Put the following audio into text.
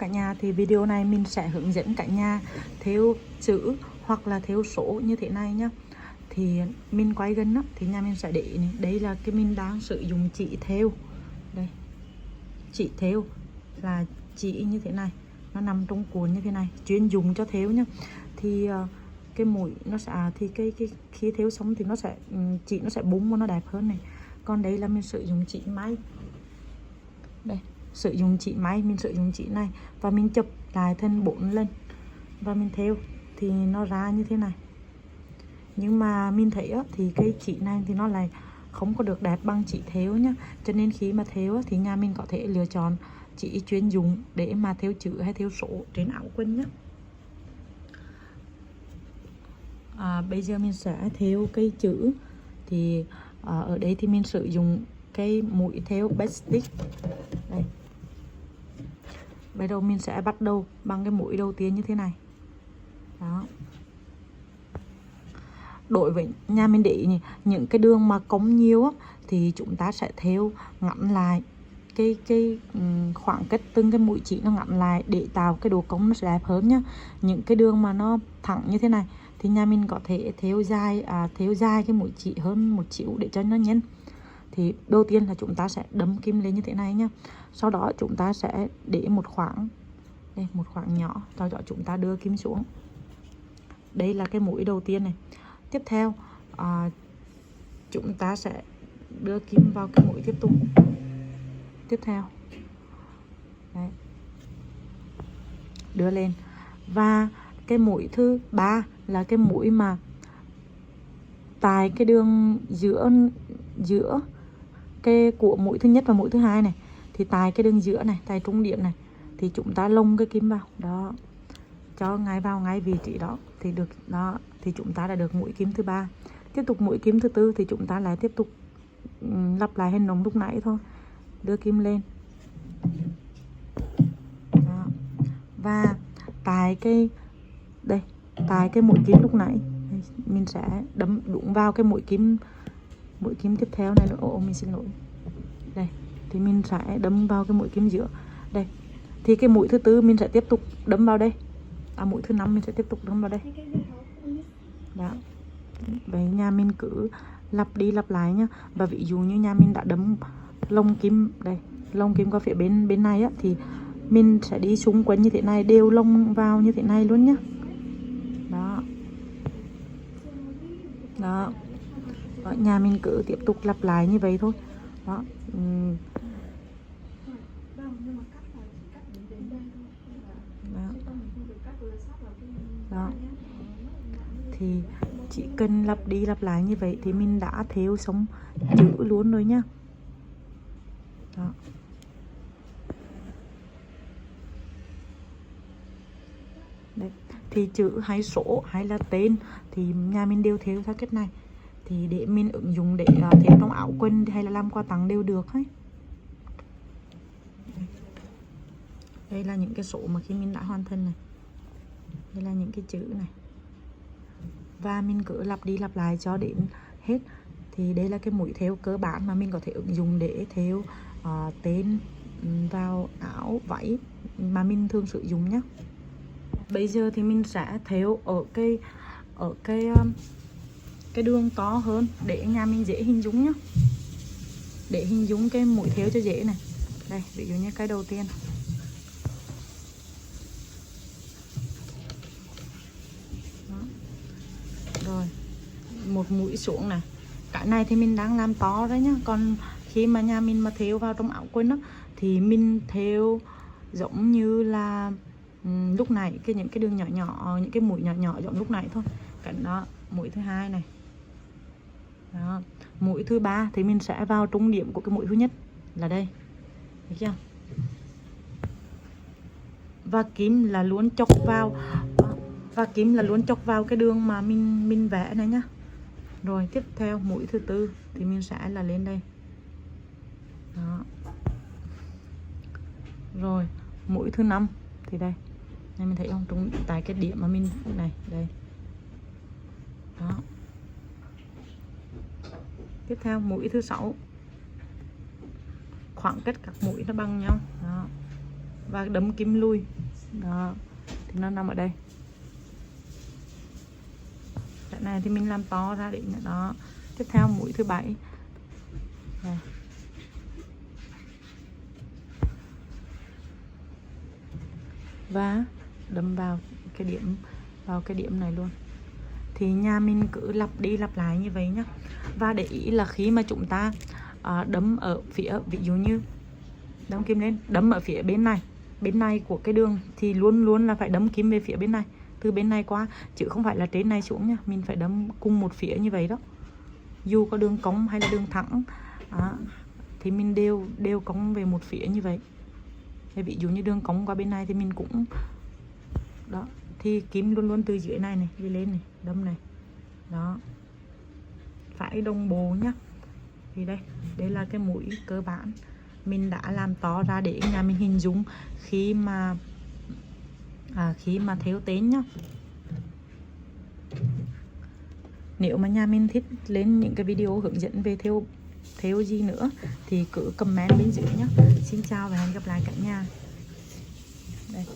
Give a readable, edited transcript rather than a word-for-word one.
Cả nhà thì video này mình sẽ hướng dẫn cả nhà thêu chữ hoặc là thêu số như thế này nhá. Thì mình quay gần đó thì nhà mình sẽ để này. Đây là cái mình đang sử dụng chỉ thêu. Đây. Chỉ thêu là chỉ như thế này, nó nằm trong cuốn như thế này, chuyên dùng cho thêu nhá. Thì cái mũi nó sẽ thì cái khi thêu xong thì nó sẽ chỉ nó sẽ bung và nó đẹp hơn này. Còn đây là mình sử dụng chỉ may. Đây, sử dụng chỉ may, mình sử dụng chỉ này và mình chụp lại thành 4 lần và mình thêu thì nó ra như thế này. Nhưng mà mình thấy á, thì cái chỉ này thì nó lại không có được đẹp bằng chỉ thêu nhá. Cho nên khi mà thêu á, thì nhà mình có thể lựa chọn chỉ chuyên dụng để mà thêu chữ hay thêu số trên áo quần nhá. Bây giờ mình sẽ thêu cây chữ. Thì ở đây thì mình sử dụng cái mũi thêu basic. Đây. Bây giờ mình sẽ bắt đầu bằng cái mũi đầu tiên như thế này. Đó. Đối với nhà mình để những cái đường mà cong nhiều á, thì chúng ta sẽ thêu ngắn lại cái khoảng cách từng cái mũi chỉ nó ngắn lại để tạo cái độ cong nó sẽ đẹp hơn nhá. Những cái đường mà nó thẳng như thế này thì nhà mình có thể thêu dài cái mũi chỉ hơn một xíu để cho nó nhanh. Thì đầu tiên là chúng ta sẽ đâm kim lên như thế này nhá. Sau đó chúng ta sẽ để một khoảng đây, một khoảng nhỏ, sau đó chúng ta đưa kim xuống. Đây là cái mũi đầu tiên này. Tiếp theo chúng ta sẽ đưa kim vào cái mũi tiếp theo. Đấy. Đưa lên. Và cái mũi thứ ba là cái mũi mà tại cái đường giữa cái của mũi thứ nhất và mũi thứ hai này, thì tại cái đường giữa này, tại trung điểm này thì chúng ta lồng cái kim vào đó, cho ngay vào ngay vị trí đó thì được đó, thì chúng ta đã được mũi kim thứ ba. Tiếp tục mũi kim thứ tư thì chúng ta lại tiếp tục lặp lại hình nóng lúc nãy thôi, đưa kim lên đó. Và tại cái đây, tại cái mũi kim lúc nãy mình sẽ đâm đúng vào cái mũi kim tiếp theo này. Mình xin lỗi. Đây thì mình sẽ đâm vào cái mũi kim giữa đây. Thì cái mũi thứ tư mình sẽ tiếp tục đâm vào đây. Mũi thứ năm mình sẽ tiếp tục đâm vào đây. Đó. Vậy nhà mình cứ lặp đi lặp lại nhá. Và ví dụ như nhà mình đã đâm lông kim đây, lông kim qua phía bên này á, thì mình sẽ đi xung quanh như thế này, đều lông vào như thế này luôn nhá. Đó. Đó. Đó, nhà mình cứ tiếp tục lặp lại như vậy thôi. Đó. Đó. Thì chỉ cần lặp đi lặp lại như vậy thì mình đã thêu xong chữ luôn rồi nhá. Đó. Đấy. Thì chữ hay số hay là tên thì nhà mình đều thêu theo cách này. Thì để mình ứng dụng để thêu trong áo quần hay là làm quà tặng đều được hết. Đây là những cái số mà khi mình đã hoàn thành này. Đây là những cái chữ này. Và mình cứ lặp đi lặp lại cho đến hết. Thì đây là cái mũi thêu cơ bản mà mình có thể ứng dụng để thêu tên vào áo váy mà mình thường sử dụng nhé. Bây giờ thì mình sẽ thêu ở cái đường to hơn để nhà mình dễ hình dung nhá. Để hình dung cái mũi thêu cho dễ này. Đây, ví dụ như cái đầu tiên. Đó. Rồi, một mũi xuống này. Cái này thì mình đang làm to đấy nhá. Còn khi mà nhà mình mà thêu vào trong áo quần đó, thì mình thêu giống như là lúc nãy những cái đường nhỏ nhỏ, những cái mũi nhỏ nhỏ giống lúc nãy thôi. Cái đó, mũi thứ hai này. Đó. Mũi thứ ba thì mình sẽ vào trung điểm của cái mũi thứ nhất là đây. Được chưa? Và kim là luôn chọc vào cái đường mà mình vẽ này nhá. Rồi tiếp theo mũi thứ tư thì mình sẽ là lên đây. Đó. Rồi mũi thứ năm thì đây. Này mình thấy không, trúng tại cái điểm mà mình này, đây. Đó. Tiếp theo mũi thứ sáu. Khoảng cách các mũi nó bằng nhau. Đó. và đấm kim lui. Đó, thì nó nằm ở đây. Cái này thì mình làm to ra để đó. Tiếp theo mũi thứ 7 đây. Và đâm vào cái điểm này luôn. Thì nhà mình cứ lặp đi lặp lại như vậy nhá. Và để ý là khi mà chúng ta đâm ở phía, ví dụ như đâm kim lên, đâm ở phía bên này của cái đường thì luôn luôn là phải đâm kim về phía bên này, từ bên này qua, chứ không phải là trên này xuống nha. Mình phải đâm cùng một phía như vậy đó, dù có đường cong hay là đường thẳng thì mình đều cong về một phía như vậy. Thì ví dụ như đường cong qua bên này thì mình cũng đó, thì kim luôn luôn từ dưới này đi lên này, đâm này đó, phải đồng bộ nhá. Thì đây là cái mũi cơ bản mình đã làm to ra để nhà mình hình dung khi mà thêu tên nhá. Nếu mà nhà mình thích lên những cái video hướng dẫn về thêu gì nữa thì cứ comment bên dưới nhé. Xin chào và hẹn gặp lại cả nhà. Đây.